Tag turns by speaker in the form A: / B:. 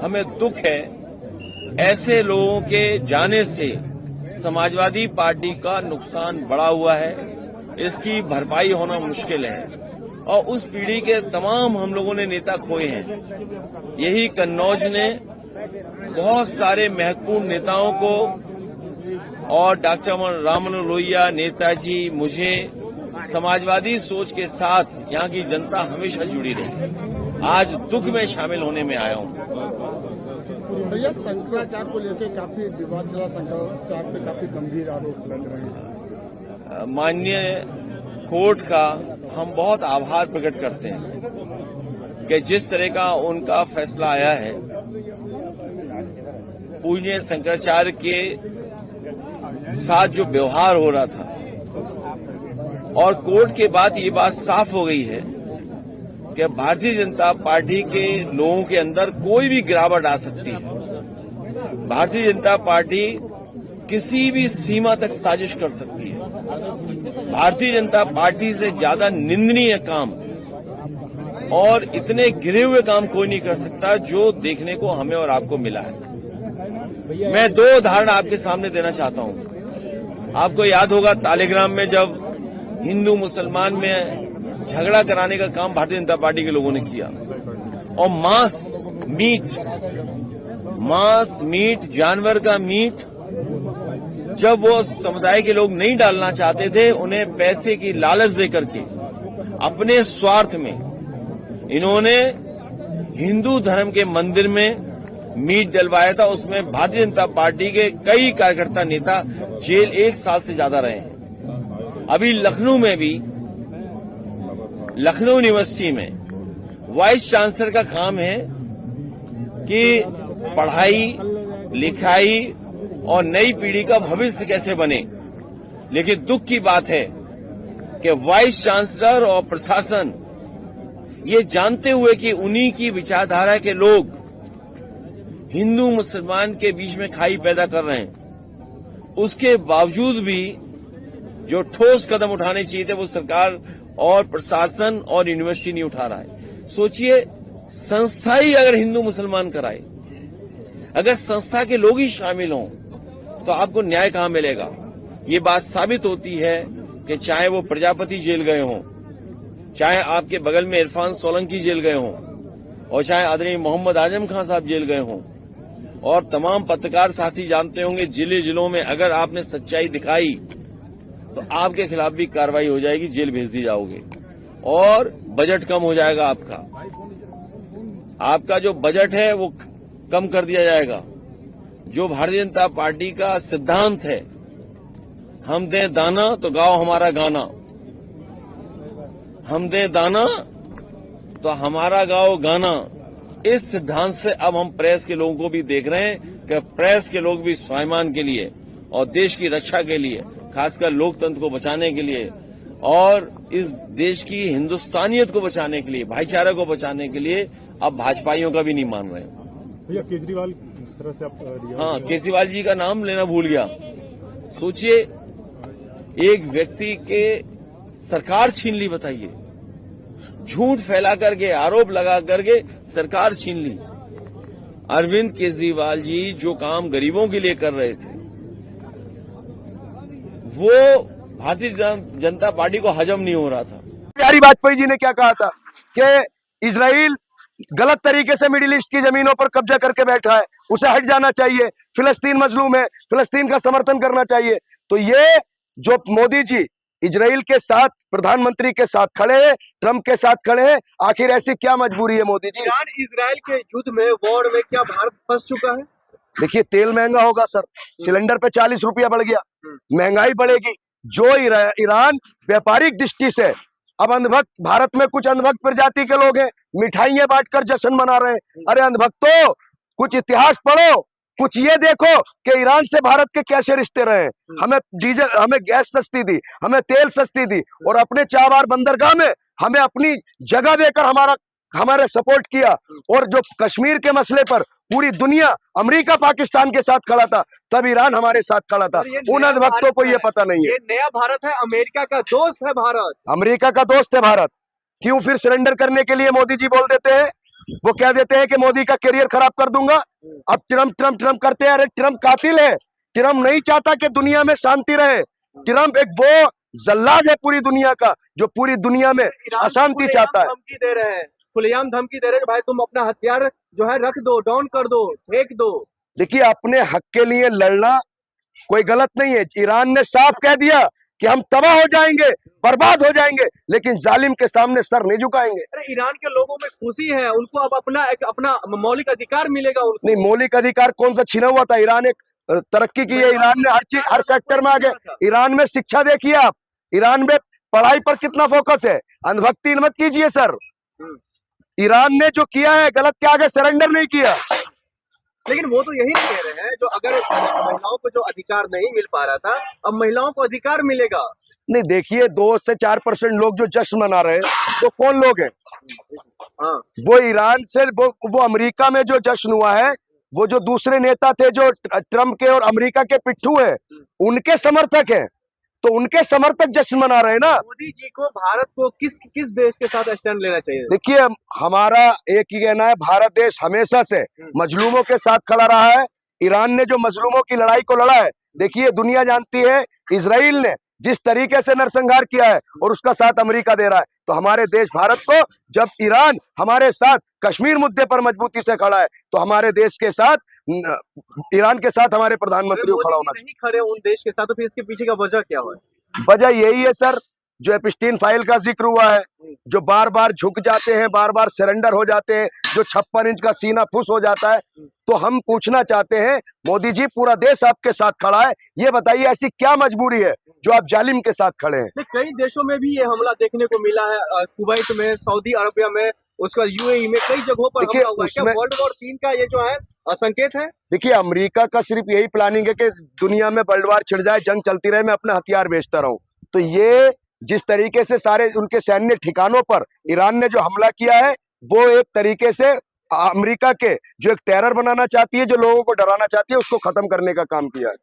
A: हमें दुख है, ऐसे लोगों के जाने से समाजवादी पार्टी का नुकसान बढ़ा हुआ है, इसकी भरपाई होना मुश्किल है और उस पीढ़ी के तमाम हम लोगों ने नेता खोए हैं। यही कन्नौज ने बहुत सारे महत्वपूर्ण नेताओं को और डॉक्टर राममनोहर लोहिया, नेताजी, मुझे समाजवादी सोच के साथ यहाँ की जनता हमेशा जुड़ी रही। आज दुख में शामिल होने में आया हूँ।
B: भैया, शंकराचार्य को लेकर काफी विवाद चला, शंकराचार्य पे काफी गंभीर आरोप लग रहे हैं।
A: माननीय कोर्ट का हम बहुत आभार प्रकट करते हैं कि जिस तरह का उनका फैसला आया है, पूज्य शंकराचार्य के साथ जो व्यवहार हो रहा था, और कोर्ट के बाद ये बात साफ हो गई है कि भारतीय जनता पार्टी के लोगों के अंदर कोई भी गिरावट आ सकती है। भारतीय जनता पार्टी किसी भी सीमा तक साजिश कर सकती है। भारतीय जनता पार्टी से ज्यादा निंदनीय काम और इतने गिरे हुए काम कोई नहीं कर सकता जो देखने को हमें और आपको मिला है। मैं दो उदाहरण आपके सामने देना चाहता हूं। आपको याद होगा तालिग्राम में जब हिंदू मुसलमान में झगड़ा कराने का काम भारतीय जनता पार्टी के लोगों ने किया और मांस मीट जानवर का मीट जब वो समुदाय के लोग नहीं डालना चाहते थे, उन्हें पैसे की लालच देकर के अपने स्वार्थ में इन्होंने हिंदू धर्म के मंदिर में मीट डलवाया था। उसमें भारतीय जनता पार्टी के कई कार्यकर्ता नेता जेल 1 साल से ज्यादा रहे हैं। अभी लखनऊ में भी, लखनऊ यूनिवर्सिटी में वाइस चांसलर का काम है कि पढ़ाई लिखाई और नई पीढ़ी का भविष्य कैसे बने। लेकिन दुख की बात है कि वाइस चांसलर और प्रशासन ये जानते हुए कि उन्हीं की विचारधारा के लोग हिंदू मुसलमान के बीच में खाई पैदा कर रहे हैं, उसके बावजूद भी जो ठोस कदम उठाने चाहिए थे वो सरकार और प्रशासन और यूनिवर्सिटी नहीं उठा रहा है। सोचिए, संस्था ही अगर हिंदू मुसलमान कराए, अगर संस्था के लोग ही शामिल हों, तो आपको न्याय कहां मिलेगा। ये बात साबित होती है कि चाहे वो प्रजापति जेल गए हों, चाहे आपके बगल में इरफान सोलंकी जेल गए हों, और चाहे आदरणीय मोहम्मद आजम खान साहब जेल गए हों, और तमाम पत्रकार साथी जानते होंगे जिलों में अगर आपने सच्चाई दिखाई तो आपके खिलाफ भी कार्रवाई हो जाएगी, जेल भेज दी जाओगे और बजट कम हो जाएगा। आपका जो बजट है वो कम कर दिया जाएगा। जो भारतीय जनता पार्टी का सिद्धांत है, हम दें दाना तो गाओ हमारा गाना, हम दें दाना तो हमारा गाओ गाना, इस सिद्धांत से अब हम प्रेस के लोगों को भी देख रहे हैं कि प्रेस के लोग भी स्वाभिमान के लिए और देश की रक्षा के लिए, खासकर लोकतंत्र को बचाने के लिए और इस देश की हिंदुस्तानियत को बचाने के लिए, भाईचारे को बचाने के लिए अब भाजपाइयों का भी नहीं मान रहे हैं।
B: भैया, केजरीवाल इस तरह से आप
A: केजरीवाल जी का नाम लेना भूल गया। सोचिए, एक व्यक्ति के सरकार छीन ली, बताइए, झूठ फैला करके, आरोप लगा करके सरकार छीन ली। अरविंद केजरीवाल जी जो काम गरीबों के लिए कर रहे थे वो भारतीय जनता पार्टी को हजम नहीं हो रहा था।
C: बिहारी वाजपेयी जी ने क्या कहा था कि इजराइल गलत तरीके से मिडिल ईस्ट की जमीनों पर कब्जा करके बैठा है, उसे हट जाना चाहिए, फिलिस्तीन मजलूम है, फिलिस्तीन का समर्थन करना चाहिए। तो ये जो मोदी जी इजराइल के साथ, प्रधानमंत्री के साथ खड़े हैं, ट्रंप के साथ खड़े हैं, आखिर ऐसी क्या मजबूरी है मोदी जी?
D: ईरान इजराइल के युद्ध में, वॉर में क्या भारत फंस चुका है?
C: देखिए, तेल महंगा होगा सर, सिलेंडर पे 40 रुपया बढ़ गया, महंगाई बढ़ेगी। जो ईरान व्यापारिक दृष्टि से, अब अंधभक्त, भारत में कुछ अंधभक्त प्रजाति के लोग हैं, मिठाइयां बांटकर जश्न मना रहे हैं। अरे अंधभक्तों, कुछ इतिहास पढ़ो, कुछ ये देखो कि ईरान से भारत के कैसे रिश्ते रहे। हमें डीजल, हमें गैस सस्ती दी, हमें तेल सस्ती दी, और अपने चाबार बंदरगाह में हमें अपनी जगह देकर हमारे सपोर्ट किया। और जो कश्मीर के मसले पर पूरी दुनिया, अमेरिका पाकिस्तान के साथ खड़ा था, तब ईरान हमारे साथ खड़ा था। उन भक्तों को ये पता नहीं है।
D: ये नया भारत है, अमेरिका का दोस्त है भारत,
C: अमेरिका का दोस्त है भारत। क्यों फिर सरेंडर करने के लिए मोदी जी बोल देते हैं? वो कह देते हैं कि मोदी का करियर खराब कर दूंगा। अब ट्रम्प ट्रम्प ट्रम्प करते हैं। अरे ट्रम्प कातिल है। ट्रम्प नहीं चाहता कि दुनिया में शांति रहे। ट्रम्प एक वो जल्लाद है पूरी दुनिया का, जो पूरी दुनिया में
D: ईरान
C: अशांति
D: खुलेआम
C: चाहता है।
D: धमकी दे रहे हैं, खुलेआम धमकी दे रहे हैं कि भाई तुम अपना हथियार जो है रख दो, डाउन कर दो, फेंक दो।
C: देखिए, अपने हक के लिए लड़ना कोई गलत नहीं है। ईरान ने साफ कह दिया कि हम तबाह हो जाएंगे, बर्बाद हो जाएंगे, लेकिन जालिम के सामने सर नहीं झुकाएंगे।
D: अरे ईरान के लोगों में खुशी है, उनको अब अपना मौलिक अधिकार मिलेगा उनको।
C: नहीं, मौलिक अधिकार कौन सा छीना हुआ था? ईरान एक तरक्की की है। ईरान ने हर चीज, हर सेक्टर में आगे। ईरान में शिक्षा देखिए आप, ईरान में पढ़ाई पर कितना फोकस है। अंधभक्ति मत कीजिए सर। ईरान ने जो किया है गलत के आगे सरेंडर नहीं किया।
D: लेकिन वो तो यही कह रहे हैं, जो अगर महिलाओं को जो अधिकार नहीं मिल पा रहा था, अब महिलाओं को अधिकार मिलेगा।
C: नहीं, देखिए 2 से 4% लोग जो जश्न मना रहे हैं वो कौन लोग हैं?
D: हाँ,
C: वो ईरान से वो अमेरिका में जो जश्न हुआ है, वो जो दूसरे नेता थे जो ट्रम्प के और अमेरिका के पिट्ठू हैं, उनके समर्थक हैं, तो उनके समर्थक जश्न मना रहे हैं ना।
D: मोदी जी को भारत को किस देश के साथ स्टैंड लेना चाहिए?
C: देखिए, हमारा एक ही कहना है, भारत देश हमेशा से मजलूमों के साथ खड़ा रहा है। ईरान ने जो मजलूमों की लड़ाई को लड़ा है, देखिए दुनिया जानती है, इजराइल ने जिस तरीके से नरसंहार किया है और उसका साथ अमेरिका दे रहा है। तो हमारे देश भारत को, जब ईरान हमारे साथ कश्मीर मुद्दे पर मजबूती से खड़ा है, तो हमारे देश के साथ, ईरान के साथ हमारे प्रधानमंत्री को खड़ा होना चाहिए।
D: नहीं खड़े उन देश के साथ, तो फिर इसके पीछे का वजह क्या है?
C: वजह यही है सर, जो एप्स्टीन फाइल का जिक्र हुआ है, जो बार बार झुक जाते हैं, बार बार सरेंडर हो जाते हैं, जो 56 इंच का सीना फुस हो जाता है। तो हम पूछना चाहते हैं, मोदी जी पूरा देश आपके साथ खड़ा है, ये बताइए ऐसी क्या मजबूरी है जो आप जालिम के साथ खड़े हैं?
D: कई देशों में भी ये हमला देखने को मिला है, कुवैत में, सऊदी अरबिया में, उसका यूएई में, कई जगहों पर हमला हुआ है। क्या वर्ल्ड वॉर 3 का ये जो है संकेत है?
C: देखिए, अमेरिका का सिर्फ यही प्लानिंग है कि दुनिया में वर्ल्ड वॉर छिड़ जाए, जंग चलती रहे, मैं अपने हथियार बेचता रहूं। तो ये जिस तरीके से सारे उनके सैन्य ठिकानों पर ईरान ने जो हमला किया है, वो एक तरीके से अमेरिका के जो एक टेरर बनाना चाहती है, जो लोगों को डराना चाहती है, उसको खत्म करने का काम किया है।